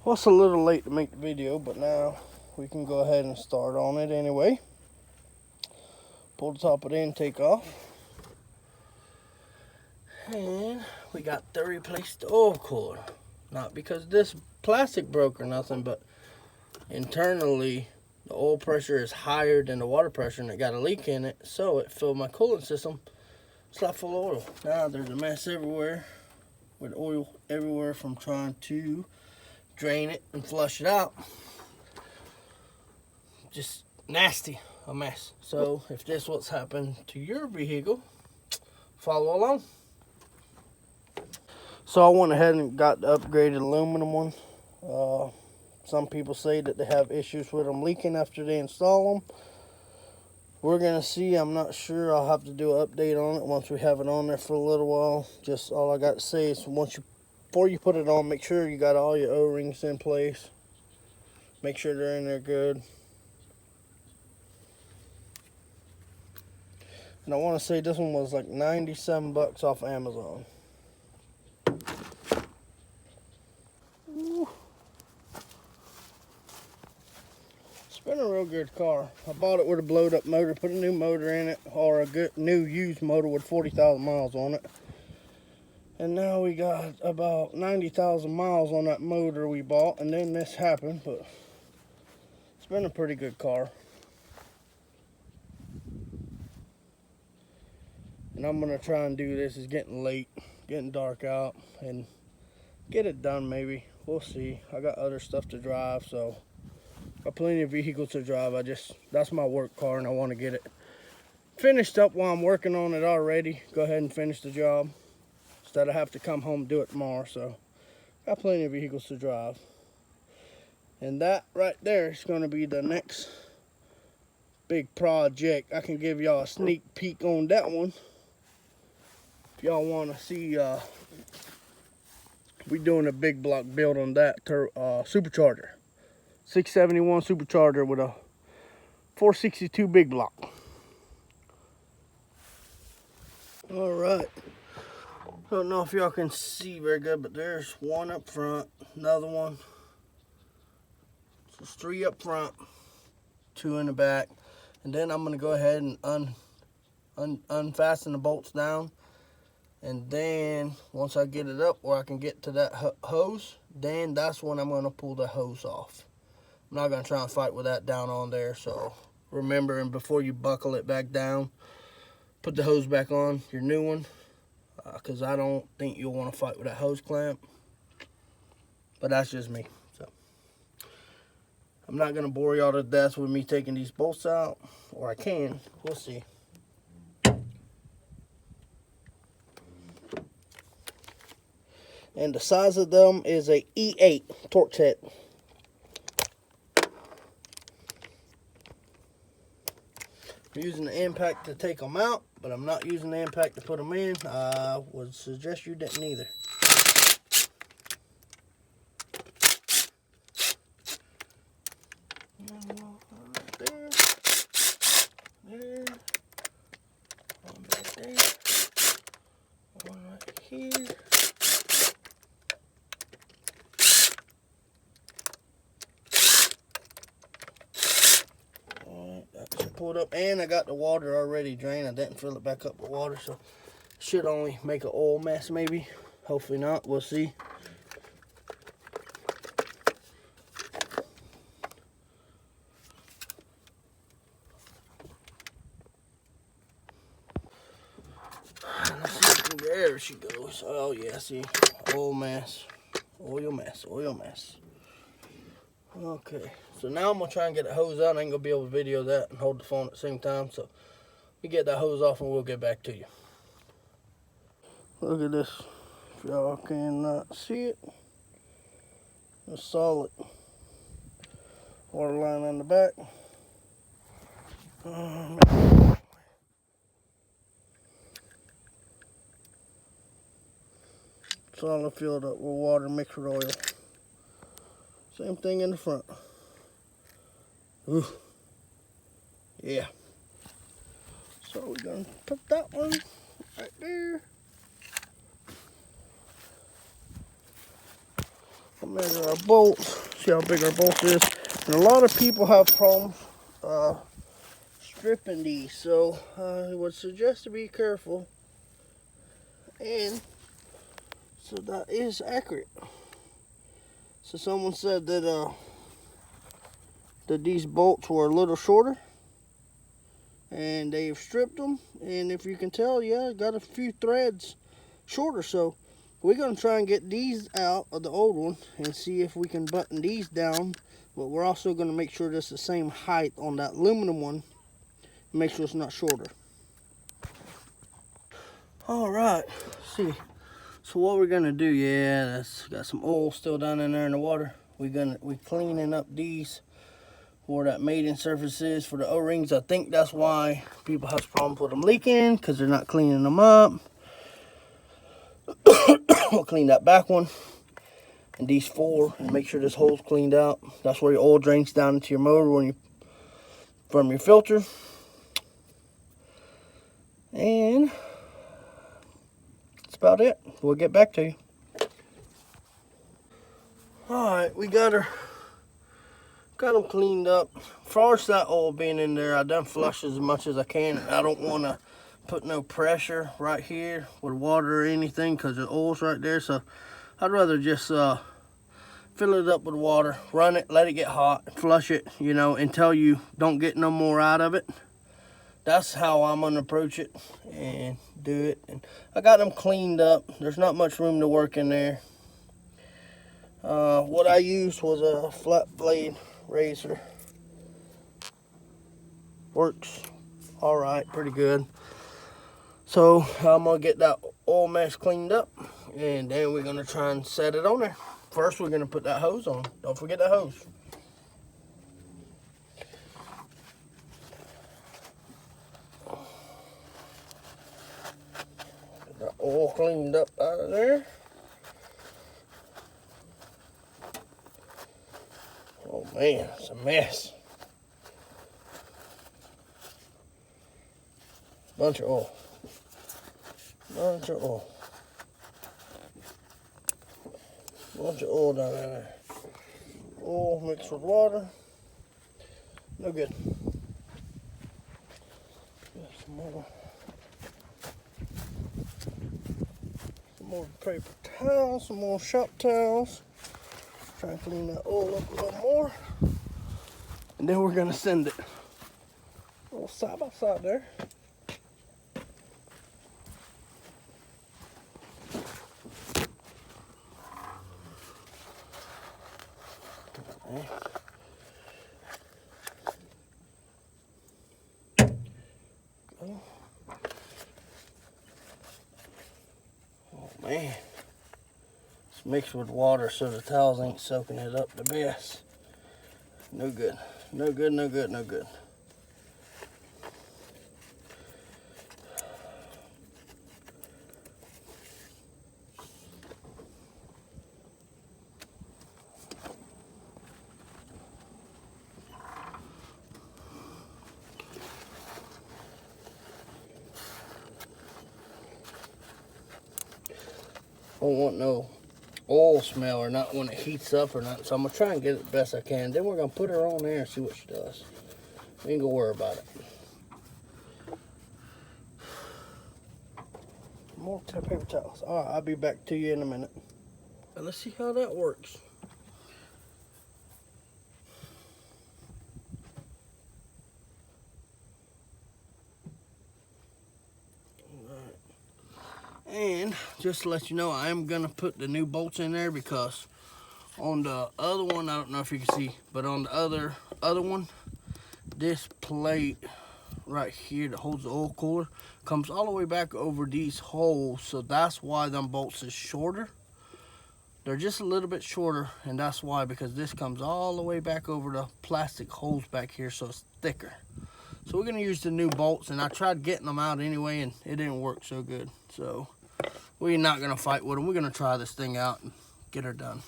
Well, it's a little late to make the video, but now we can go ahead and start on it anyway. Pull the top of the intake off. And we got to replace the oil cooler. Not because this plastic broke or nothing, but internally the oil pressure is higher than the water pressure and it got a leak in it, so it filled my coolant system. It's not full of oil. Now there's a mess everywhere with oil everywhere from trying to drain it and flush it out. Just nasty, a mess. So if this is what's happened to your vehicle, follow along. So I went ahead and got the upgraded aluminum one. Some people say that they have issues with them leaking after they install them. We're gonna see. I'm not sure. I'll have to do an update on it once we have it on there for a little while. Just all I got to say is before you put it on, make sure you got all your O-rings in place. Make sure they're in there good. And I want to say this one was like 97 bucks off Amazon. Ooh. It's been a real good car. I bought it with a blowed up motor, put a new motor in it, or a good new used motor with 40,000 miles on it. And now we got about 90,000 miles on that motor we bought, and then this happened, but it's been a pretty good car. And I'm gonna try and do this. It's getting late, getting dark out, and get it done maybe. We'll see. I got other stuff to drive, so got plenty of vehicles to drive. That's my work car, and I want to get it finished up while I'm working on it already. Go ahead and finish the job instead of have to come home and do it tomorrow. So got plenty of vehicles to drive. And that right there is going to be the next big project. I can give y'all a sneak peek on that one. If y'all want to see, we doing a big block build on that supercharger. 671 supercharger with a 462 big block. All right. Don't know if y'all can see very good, but there's one up front, another one. So there's 3 up front, 2 in the back. And then I'm gonna go ahead and unfasten the bolts down. And then once I get it up where I can get to that hose, then that's when I'm gonna pull the hose off. I'm not gonna try and fight with that down on there. So remember, and before you buckle it back down, put the hose back on, your new one, because I don't think you'll want to fight with that hose clamp. But that's just me. So I'm not gonna bore y'all to death with me taking these bolts out, or I can. We'll see. And the size of them is a E8 Torx head. I'm using the impact to take them out, but I'm not using the impact to put them in. I would suggest you didn't either. Right there. There. One right there. One right here. Pulled up, and I got the water already drained. I didn't fill it back up with water, so should only make an oil mess maybe. Hopefully not. We'll see. Let's see. There she goes. Oh yeah, see, oil mess, oil mess, oil mess. Okay, so now I'm going to try and get the hose out. I ain't going to be able to video that and hold the phone at the same time. So we get that hose off and we'll get back to you. Look at this. If y'all cannot see it, a solid water line on the back. Solid filled up with water mixed with oil. Same thing in the front. Ooh. Yeah. So we're gonna put that one right there. We'll measure our bolts, see how big our bolt is. And a lot of people have problems stripping these, so I would suggest to be careful. And so that is accurate. So someone said that these bolts were a little shorter, and they've stripped them. And if you can tell, yeah, got a few threads shorter. So we're gonna try and get these out of the old one and see if we can button these down. But we're also gonna make sure that's the same height on that aluminum one. Make sure it's not shorter. All right, see. So what we're gonna do, yeah, that's got some oil still down in there in the water. We're cleaning up these where that mating surface is for the O-rings. I think that's why people have problems with them leaking, because they're not cleaning them up. We'll clean that back one and these four and make sure this hole's cleaned out. That's where your oil drains down into your motor when from your filter. And that's about it. We'll get back to you. Alright, we got them cleaned up. As far as that oil being in there, I done flush as much as I can. I don't want to put no pressure right here with water or anything because the oil's right there. So I'd rather just fill it up with water, run it, let it get hot, flush it, you know, until you don't get no more out of it. That's how I'm gonna approach it and do it. And I got them cleaned up. There's not much room to work in there. What I used was a flat blade razor. Works all right, pretty good. So I'm gonna get that oil mesh cleaned up, and then we're gonna try and set it on there. First, we're gonna put that hose on. Don't forget that hose. Get that oil cleaned up out of there. Oh man, it's a mess. Bunch of oil. Bunch of oil. Bunch of oil down in there. Oil mixed with water. No good. Some more paper towels, some more shop towels. Try and clean that oil up a little more. And then we're gonna send it. A little side by side there. Okay. Oh man. It's mixed with water so the towels ain't soaking it up the best. No good. No good, no good, no good. Don't want no oil smell or not when it heats up or not. So I'm gonna try and get it the best I can. Then we're gonna put her on there and see what she does. We ain't gonna worry about it. More paper towels. All right, I'll be back to you in a minute. Let's see how that works. And just to let you know, I am gonna put the new bolts in there because on the other one, I don't know if you can see, but on the other one, this plate right here that holds the oil cooler comes all the way back over these holes. So that's why them bolts is shorter. They're just a little bit shorter, and that's why, because this comes all the way back over the plastic holes back here, so it's thicker. So we're gonna use the new bolts, and I tried getting them out anyway, and it didn't work so good. So we're not gonna fight with them. We're gonna try this thing out and get her done.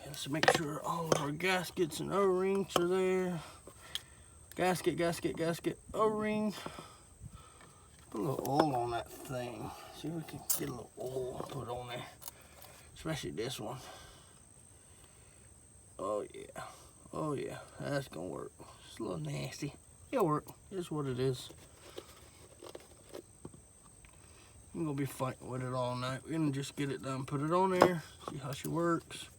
Let's make sure all of our gaskets and O-rings are there. Gasket, gasket, gasket, O-ring. Put a little oil on that thing See if we can get a little oil put on there, especially this one. Oh yeah, oh yeah, that's gonna work. It's a little nasty. It'll work. It's what it is. I'm gonna be fighting with it all night. We're gonna just get it done, put it on there, see how she works.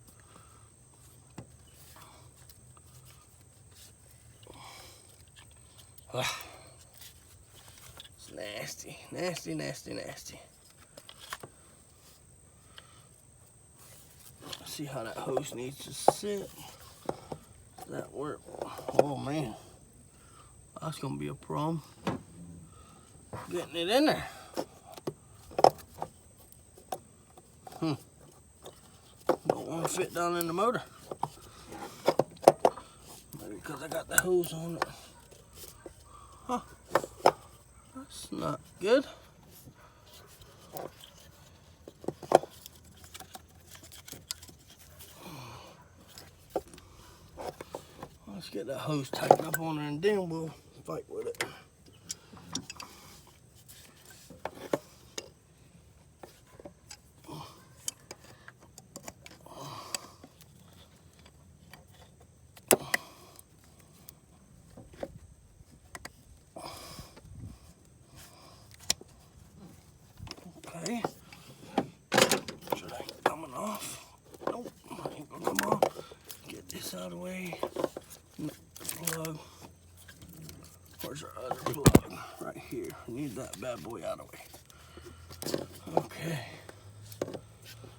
It's nasty, nasty, nasty, nasty. See how that hose needs to sit. Does that work? Oh man, that's gonna be a problem. Getting it in there. Don't want to fit down in the motor. Maybe because I got the hose on it. Huh. That's not good. Let's get that hose tightened up on there and then we'll fight with it. Okay. Should I ain't coming off? Nope, ain't gonna come off. Get this out of the way. Plug. Where's our other plug? Right here. Need that bad boy out of the way. Okay.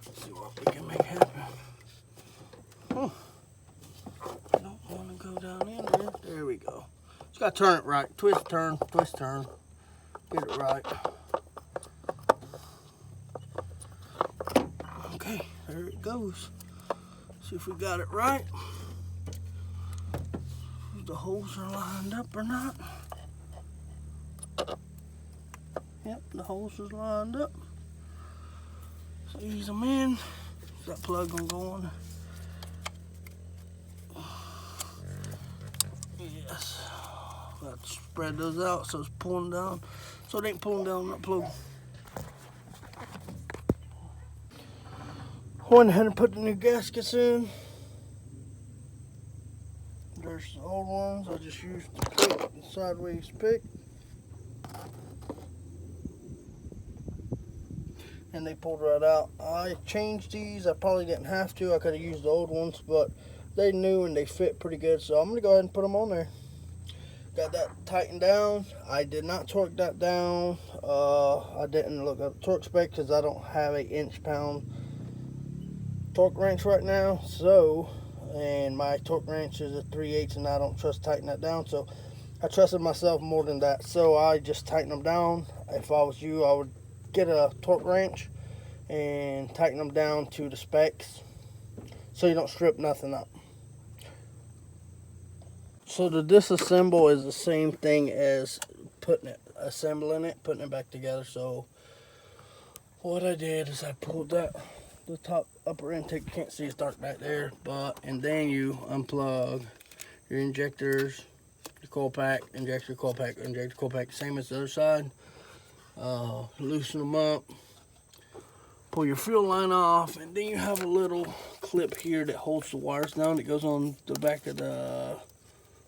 Let's see what we can make happen. I don't want to go down in there. There we go. Just gotta turn it right. Twist, turn, twist, turn. Get it right. Okay, there it goes. See if we got it right. If the holes are lined up or not. Yep, the holes is lined up. So ease them in. Is that plug gonna go on? Yes. Let's spread those out so it's pulling down. So it ain't pulling down that plug. Went ahead and put the new gaskets in. There's the old ones. I just used the pick, the sideways pick. And they pulled right out. I changed these. I probably didn't have to. I could have used the old ones, but they new and they fit pretty good. So I'm going to go ahead and put them on there. Got that tightened down. I did not torque that down. I didn't look up torque spec because I don't have an inch-pound torque wrench right now. So, and my torque wrench is a 3/8 and I don't trust tighten that down. So I trusted myself more than that. So I just tighten them down. If I was you, I would get a torque wrench and tighten them down to the specs so you don't strip nothing up. So the disassemble is the same thing as assembling it, putting it back together. So what I did is I pulled the top upper intake. You can't see, it's dark back there, and then you unplug your injectors, the coil pack, injector, coil pack, injector, coil pack, same as the other side. Loosen them up, pull your fuel line off, and then you have a little clip here that holds the wires down. It goes on the back of the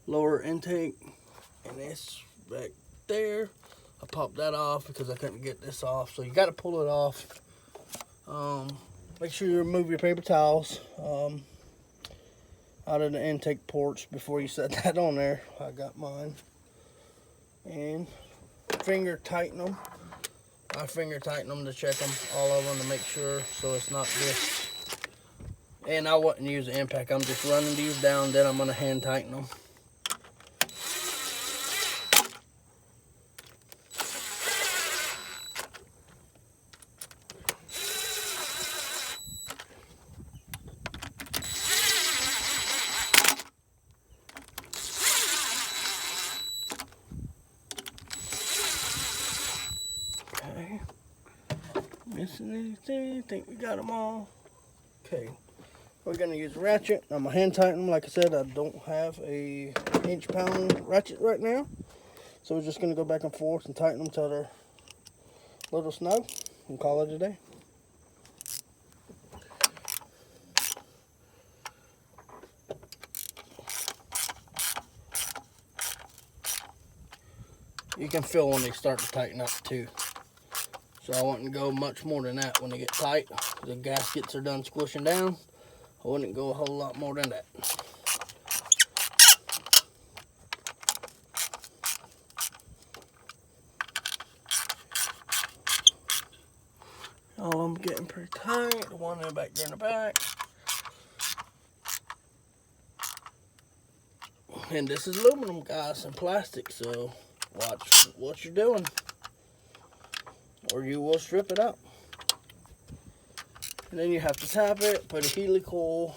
lower intake, and it's back there. I popped that off because I couldn't get this off, so you got to pull it off. Make sure you remove your paper towels out of the intake ports before you set that on there. I got mine. And finger tighten them. I finger tighten them to check them, all of them, to make sure so it's not just. And I wouldn't use an impact. I'm just running these down, then I'm going to hand tighten them. Okay. Missing anything? I think we got them all. Okay. We're going to use a ratchet. I'm going to hand tighten them. Like I said, I don't have a inch-pound ratchet right now. So we're just going to go back and forth and tighten them till they're a little snug. and call it a day. You can feel when they start to tighten up too. So I wouldn't go much more than that when they get tight. The gaskets are done squishing down. I wouldn't go a whole lot more than that. All of them getting pretty tight. The one in the back there in the back. And this is aluminum, guys, and plastic, so watch what you're doing, or you will strip it out. And then you have to tap it, put a helicoil,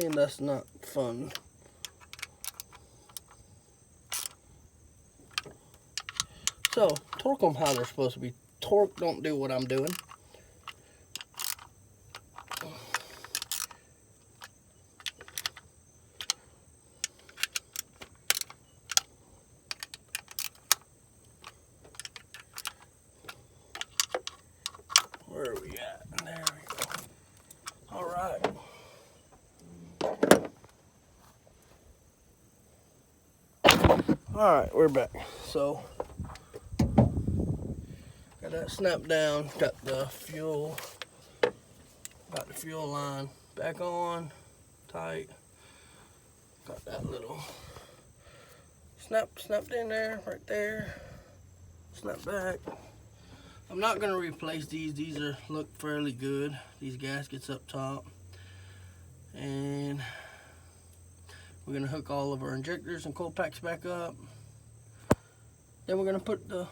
and that's not fun. So, torque them how they're supposed to be. Torque don't do what I'm doing. Where are we at? There we go. All right. All right, we're back. So, got that snapped down. Got the fuel line back on, tight. Got that little snapped in there, right there. Snap back. I'm not gonna replace these. These look fairly good. These gaskets up top, and we're gonna hook all of our injectors and cold packs back up. Then we're gonna put the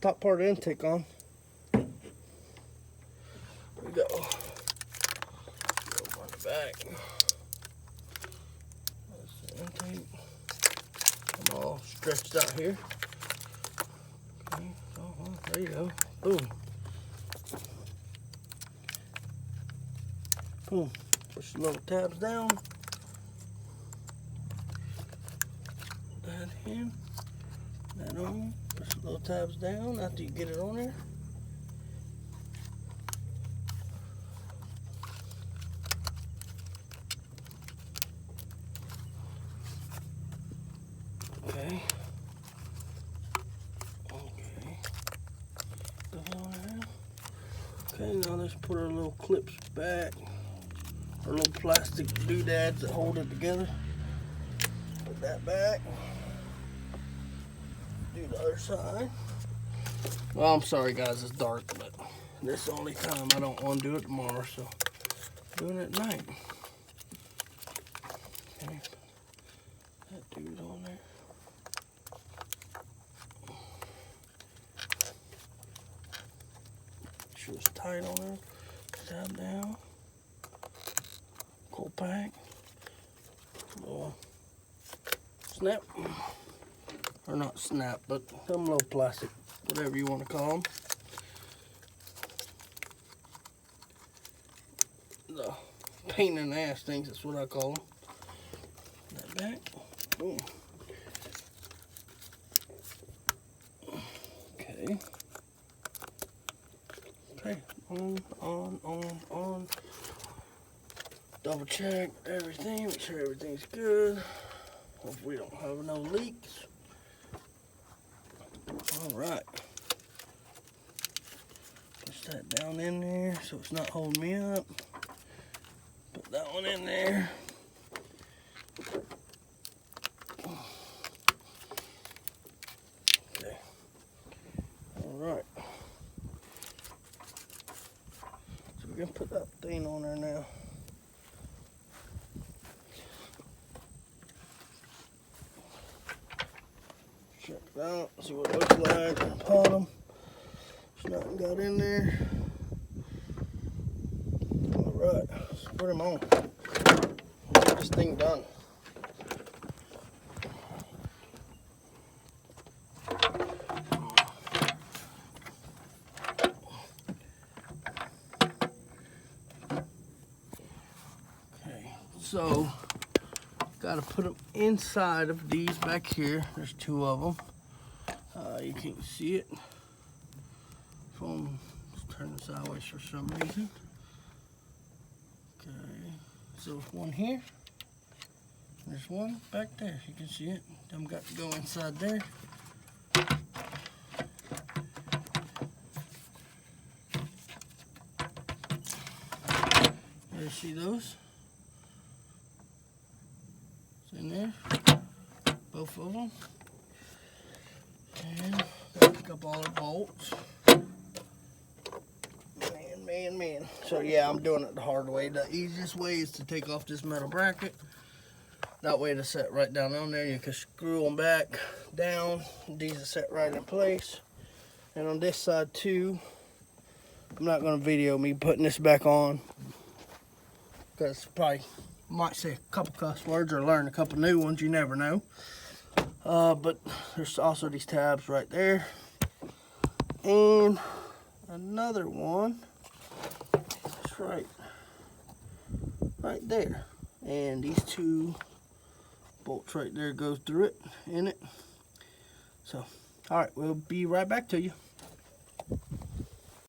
top part of the intake on. There we go. Go on the back. That's the intake. I'm all stretched out here. Okay, so there you go. Boom. Boom. Push the little tabs down. That in. That on. Push the little tabs down after you get it on there. Okay. Okay, now let's put our little clips back. Our little plastic doodads that hold it together. Put that back. Do the other side. Well, I'm sorry guys, it's dark, but this is the only time I don't want to do it tomorrow, so I'm doing it at night. Okay. That dude's on there. Sure it's tight on there. Tab down. Cold pack. Little snap. Or not snap, but some little plastic, whatever you want to call them. The pain in the ass things, that's what I call them. That back. Boom. Okay. Okay. On. Double check everything, make sure everything's good. Hope we don't have no leaks. Alright. Push that down in there so it's not holding me up. Put that one in there. Okay. Alright. So we're going to put that thing on there now. Check it out, see what it looks like on the bottom. There's nothing got in there. Alright, let's put them on. Let's get this thing done. Okay, so got to put them inside of these back here. There's two of them. You can't see it. Phone turning sideways for some reason. Okay, so one here. There's one back there. You can see it. I'm got to go inside there. You see those? It's in there. Both of them. And gotta pick up all the bolts. Man. So yeah, I'm doing it the hard way. The easiest way is to take off this metal bracket. That way it's set right down on there. You can screw them back down. These are set right in place. And on this side too, I'm not going to video me putting this back on, because probably might say a couple cuss words or learn a couple new ones. You never know. But there's also these tabs right there. And another one. Right there, and these two bolts right there go through it in it. So all right, we'll be right back to you.